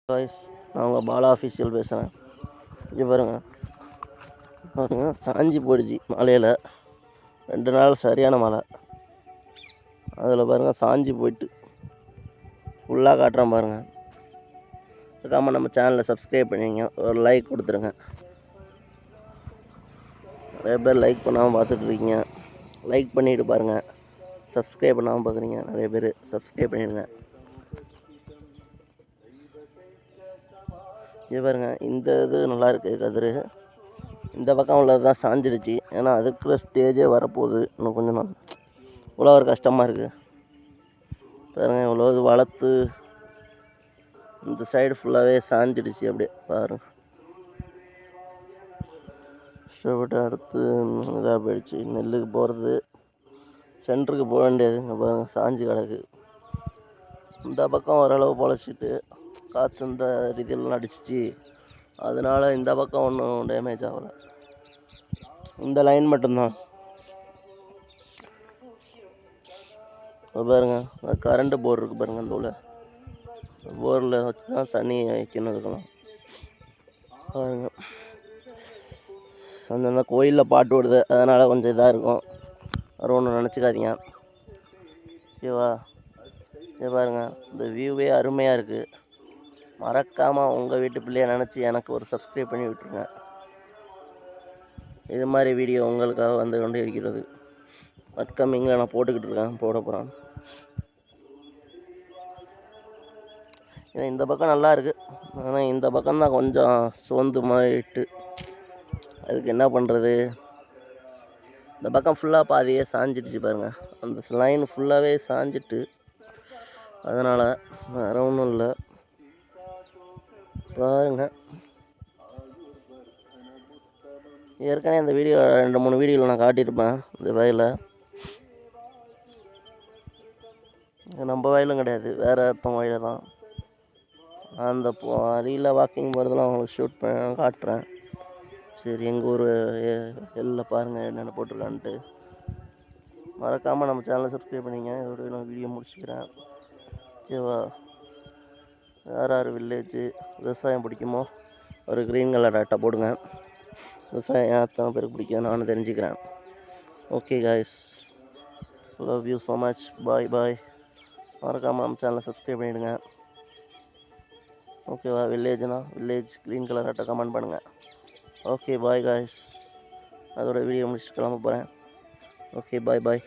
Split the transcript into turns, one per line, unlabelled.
Voice நான் உங்கள் Bala official பேசுகிறேன். இங்கே பாருங்க சாஞ்சி போயிடுச்சு மழையில். 2 நாள் சரியான மழை. அதில் பாருங்கள் சாஞ்சி போயிட்டு ஃபுல்லாக காட்டுறேன் பாருங்கள். அதுக்காமல் நம்ம சேனலை சப்ஸ்கிரைப் பண்ணிங்க, ஒரு லைக் கொடுத்துருங்க. நிறைய பேர் லைக் பண்ணாமல் பார்த்துட்ருக்கீங்க. லைக் பண்ணிவிட்டு பாருங்கள். சப்ஸ்கிரைப் பண்ணாமல் பார்க்குறீங்க, நிறைய பேர் சப்ஸ்கிரைப் பண்ணிடுங்க. இது பாருங்க, இந்த இது நல்லாயிருக்கு கதிர். இந்த பக்கம் உள்ளது தான் சாஞ்சிடுச்சு. ஏன்னா அதுக்குள்ள ஸ்டேஜே வரப்போகுது. இன்னும் கொஞ்சம் நாள் இவ்வளோ ஒரு கஷ்டமாக இருக்குது பாருங்கள். இவ்வளோ இது வளர்த்து இந்த சைடு ஃபுல்லாகவே சாஞ்சிடுச்சு. அப்படியே பாருங்க, கஷ்டப்பட்டு அடுத்து இதாக போயிடுச்சு. நெல்லுக்கு போகிறது சென்டருக்கு போக வேண்டியது. இங்கே பாருங்கள் சாஞ்சி கிடக்கு. இந்த பக்கம் ஓரளவு பொழைச்சிட்டு காற்று இந்த ரீதியெல்லாம் அடிச்சிச்சு. அதனால இந்த பக்கம் ஒன்றும் டேமேஜ் ஆகலை. இந்த லைன் மட்டும்தான் பாருங்க. கரண்ட் போர் இருக்குது பாருங்கள். அந்த உள்ள போரில் வச்சு தான் தண்ணி வைக்கணும். இருக்கலாம் பாருங்க. அந்தந்த கோயிலில் பாட்டு ஓடுது, அதனால் கொஞ்சம் இதாக இருக்கும். வேறு ஒன்றும் நினச்சிக்காதீங்க, ஓகேவா? இது பாருங்க, இந்த வியூவே அருமையாக இருக்குது. மறக்காமல் உங்கள் வீட்டு பிள்ளையை நினச்சி எனக்கு ஒரு சப்ஸ்கிரைப் பண்ணி விட்டுருங்க. இது மாதிரி வீடியோ உங்களுக்காக வந்து கொண்டு இருக்கிறது. அப்கமிங்கில் நான் போட்டுக்கிட்டு இருக்கேன், போட போகிறேன். ஏன்னா இந்த பக்கம் நல்லா இருக்குது. ஆனால் இந்த பக்கம்தான் கொஞ்சம் சோர்ந்து மாறிட்டு. அதுக்கு என்ன பண்ணுறது? இந்த பக்கம் ஃபுல்லாக பாதியே சாஞ்சிடுச்சு பாருங்கள். அந்த லைன் ஃபுல்லாகவே சாஞ்சிட்டு, அதனால் வேறு ஒன்றும் இல்லை பாருங்க. ஏற்கனவே இந்த வீடியோ 2-3 வீடியோவில் நான் காட்டியிருப்பேன். இந்த வயலில் நம்ம வயலும் கிடையாது, வேறு ஒருத்தவங்க வயலில் தான். அந்த அடியில் வாக்கிங் போகிறதுலாம் அவங்களுக்கு ஷூட் பண்ண காட்டுறேன். சரி, எங்கள் ஊர் எல்லில் பாருங்கள் என்னென்ன போட்டிருக்கான்ட்டு. மறக்காமல் நம்ம சேனலை சப்ஸ்கிரைப் பண்ணிங்க. இதோட நான் வீடியோ முடிச்சுக்கிறேன், ஓகேவா? யார் யார் வில்லேஜு விவசாயம் பிடிக்குமோ ஒரு க்ரீன் கலர் அட்டை போடுங்க. விவசாயம் எத்தனை பேருக்கு பிடிக்கும் நானும் தெரிஞ்சுக்கிறேன். Okay guys, love you so much. Bye bye. மறக்காமல் நம்ம சேனலை சப்ஸ்கிரைப் பண்ணிவிடுங்க, ஓகேவா? வில்லேஜ்னா வில்லேஜ் க்ரீன் கலர் அட்டை கமெண்ட் பண்ணுங்கள். Okay bye guys. அதோட வீடியோ முடிச்சுட்டு கிளம்ப போகிறேன். ஓகே பாய் பாய்.